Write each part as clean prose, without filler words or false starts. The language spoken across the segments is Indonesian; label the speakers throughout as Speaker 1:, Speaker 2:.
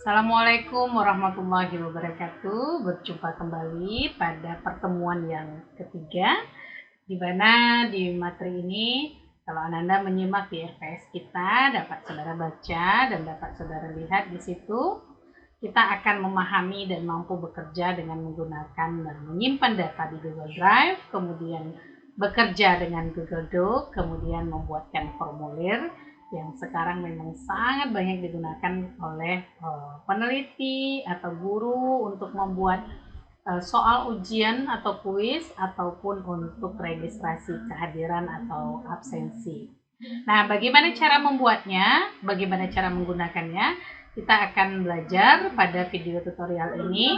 Speaker 1: Assalamualaikum warahmatullahi wabarakatuh. Berjumpa kembali pada pertemuan yang ketiga, di mana di materi ini, kalau Anda menyimak di RPS kita, dapat saudara baca dan dapat saudara lihat di situ, kita akan memahami dan mampu bekerja dengan menggunakan dan menyimpan data di Google Drive, kemudian bekerja dengan Google Doc, kemudian membuatkan formulir yang sekarang memang sangat banyak digunakan oleh peneliti atau guru untuk membuat soal ujian atau kuis ataupun untuk registrasi kehadiran atau absensi. Nah, bagaimana cara membuatnya? Bagaimana cara menggunakannya? Kita akan belajar pada video tutorial ini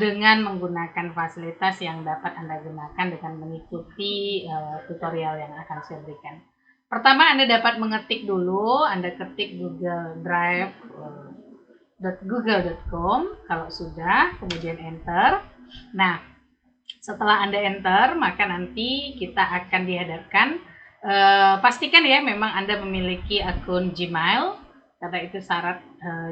Speaker 1: dengan menggunakan fasilitas yang dapat Anda gunakan dengan mengikuti tutorial yang akan saya berikan. Pertama, Anda dapat mengetik dulu, Anda ketik Google Drive .google.com kalau sudah, kemudian enter. Nah, setelah Anda enter, maka nanti kita akan dihadapkan, pastikan ya memang Anda memiliki akun Gmail, karena itu syarat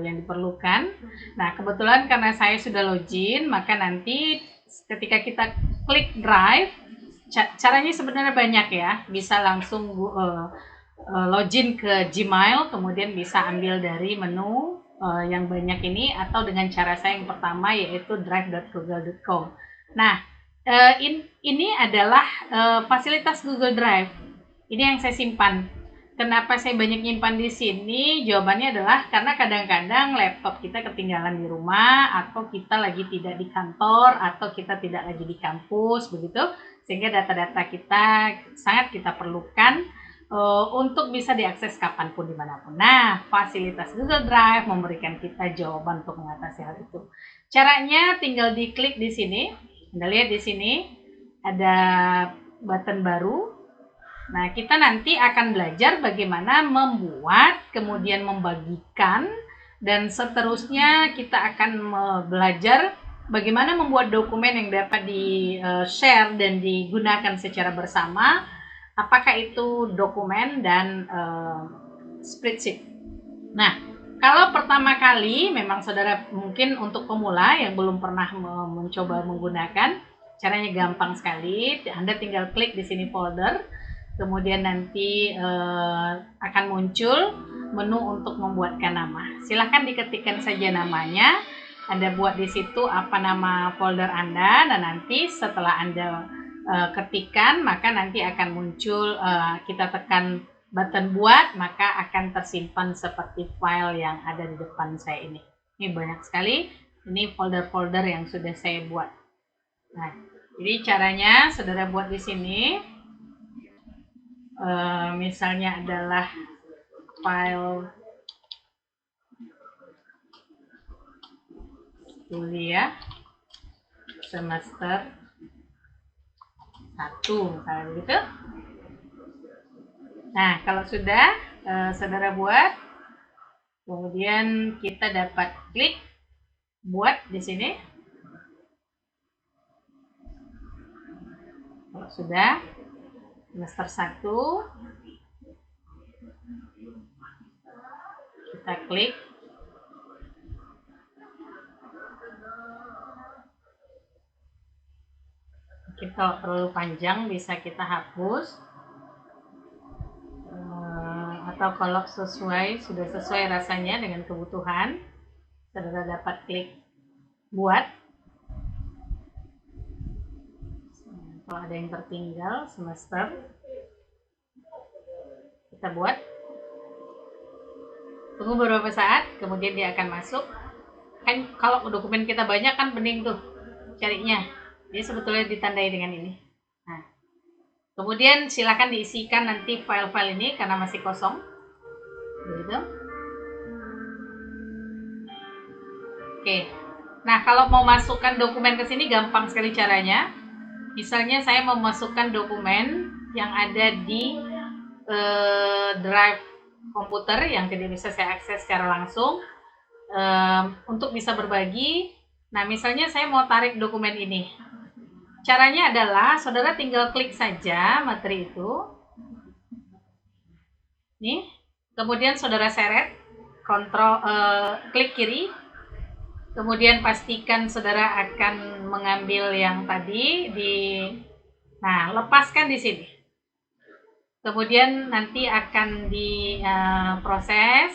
Speaker 1: yang diperlukan. Nah, kebetulan karena saya sudah login, maka nanti ketika kita klik Drive, caranya sebenarnya banyak ya, bisa langsung login ke Gmail, kemudian bisa ambil dari menu yang banyak ini, atau dengan cara saya yang pertama yaitu drive.google.com. Nah, ini adalah fasilitas Google Drive. Ini yang saya simpan. Kenapa saya banyak nyimpan di sini? Jawabannya adalah karena kadang-kadang laptop kita ketinggalan di rumah, atau kita lagi tidak di kantor, atau kita tidak lagi di kampus, begitu. Sehingga data-data kita sangat kita perlukan untuk bisa diakses kapanpun dimanapun. Nah, fasilitas Google Drive memberikan kita jawaban untuk mengatasi hal itu. Caranya tinggal diklik di sini. Anda lihat di sini ada button baru. Nah, kita nanti akan belajar bagaimana membuat, kemudian membagikan, dan seterusnya kita akan belajar bagaimana membuat dokumen yang dapat di-share dan digunakan secara bersama, apakah itu dokumen dan spreadsheet. Nah, kalau pertama kali memang saudara mungkin untuk pemula yang belum pernah mencoba menggunakan, caranya gampang sekali. Anda tinggal klik di sini folder, kemudian nanti akan muncul menu untuk membuatkan nama. Silahkan diketikkan saja namanya. Anda buat di situ apa nama folder Anda, dan nanti setelah Anda ketikkan, maka nanti akan muncul, kita tekan button buat, maka akan tersimpan seperti file yang ada di depan saya ini. Ini banyak sekali, ini folder-folder yang sudah saya buat. Nah, jadi caranya saudara buat di sini, misalnya adalah file kuliah semester 1, misalnya begitu. Nah, kalau sudah saudara buat, kemudian kita dapat klik buat di sini. Kalau sudah semester 1, kita klik. Mungkin kalau terlalu panjang bisa kita hapus. Atau kalau sudah sesuai rasanya dengan kebutuhan, saudara dapat klik buat. Kalau ada yang tertinggal semester, kita buat. Tunggu beberapa saat, kemudian dia akan masuk. Kan kalau dokumen kita banyak kan bening tuh carinya. Jadi sebetulnya ditandai dengan ini. Nah, kemudian silakan diisikan nanti file-file ini karena masih kosong. Begitu. Oke. Nah, kalau mau masukkan dokumen ke sini gampang sekali caranya. Misalnya saya mau masukkan dokumen yang ada di drive komputer yang tidak bisa saya akses secara langsung, untuk bisa berbagi. Nah, misalnya saya mau tarik dokumen ini. Caranya adalah saudara tinggal klik saja materi itu. Nih, kemudian saudara seret klik kiri, kemudian pastikan saudara akan mengambil yang tadi nah lepaskan di sini. Kemudian nanti akan diproses,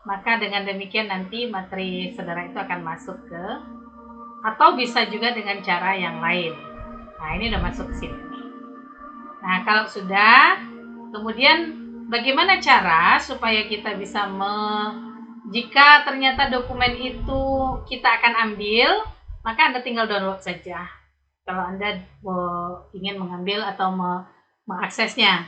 Speaker 1: maka dengan demikian nanti materi saudara itu akan masuk atau bisa juga dengan cara yang lain. Nah ini udah masuk ke sini. Nah kalau sudah, kemudian bagaimana cara supaya kita bisa jika ternyata dokumen itu kita akan ambil, maka Anda tinggal download saja kalau Anda ingin mengambil atau mengaksesnya.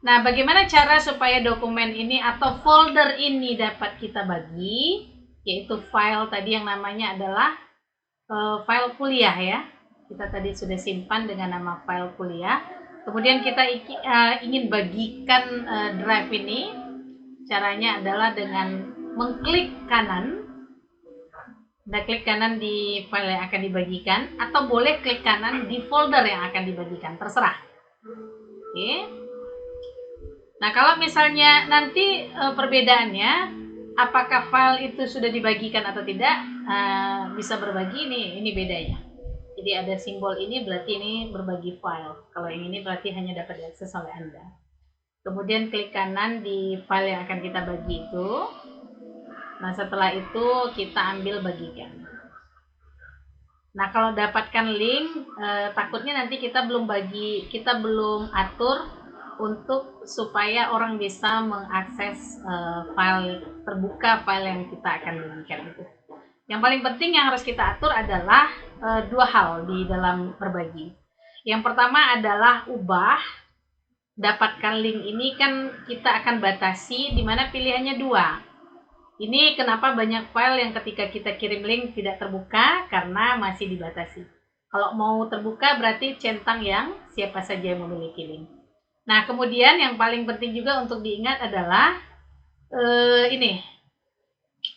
Speaker 1: Nah, bagaimana cara supaya dokumen ini atau folder ini dapat kita bagi, yaitu file tadi yang namanya adalah file kuliah ya. Kita tadi sudah simpan dengan nama file kuliah. Kemudian kita ingin bagikan drive ini. Caranya adalah dengan mengklik kanan. Anda klik kanan di file yang akan dibagikan, atau boleh klik kanan di folder yang akan dibagikan, terserah. Oke. Nah, kalau misalnya nanti perbedaannya, apakah file itu sudah dibagikan atau tidak, bisa berbagi, ini bedanya. Jadi ada simbol ini berarti ini berbagi file. Kalau yang ini berarti hanya dapat diakses oleh Anda. Kemudian klik kanan di file yang akan kita bagi itu. Nah, setelah itu kita ambil bagikan. Nah, kalau dapatkan link, takutnya nanti kita belum atur untuk supaya orang bisa mengakses file terbuka, file yang kita akan bagikan itu. Yang paling penting yang harus kita atur adalah dua hal di dalam berbagi. Yang pertama adalah ubah. Dapatkan link ini kan kita akan batasi, di mana pilihannya dua. Ini kenapa banyak file yang ketika kita kirim link tidak terbuka, karena masih dibatasi. Kalau mau terbuka berarti centang yang siapa saja yang memiliki link. Nah, kemudian yang paling penting juga untuk diingat adalah ini.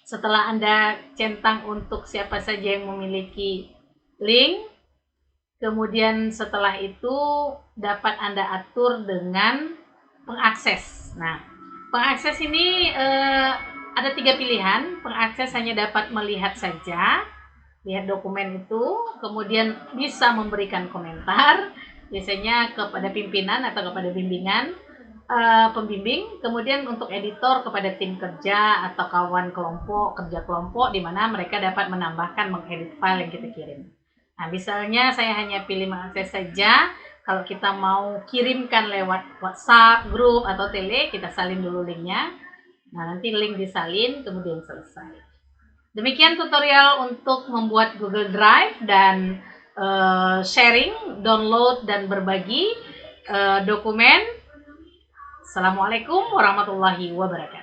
Speaker 1: Setelah Anda centang untuk siapa saja yang memiliki link, kemudian setelah itu dapat Anda atur dengan pengakses. Nah, pengakses ini ada 3 pilihan. Pengakses hanya dapat melihat saja, lihat dokumen itu, kemudian bisa memberikan komentar, biasanya kepada pimpinan atau kepada pembimbing, kemudian untuk editor kepada tim kerja atau kawan kerja kelompok, di mana mereka dapat menambahkan, mengedit file yang kita kirim. Nah, misalnya saya hanya pilih mengakses saja. Kalau kita mau kirimkan lewat WhatsApp, grup, atau tele, kita salin dulu linknya. Nah, nanti link disalin, kemudian selesai. Demikian tutorial untuk membuat Google Drive dan sharing, download, dan berbagi dokumen. Assalamualaikum warahmatullahi wabarakatuh.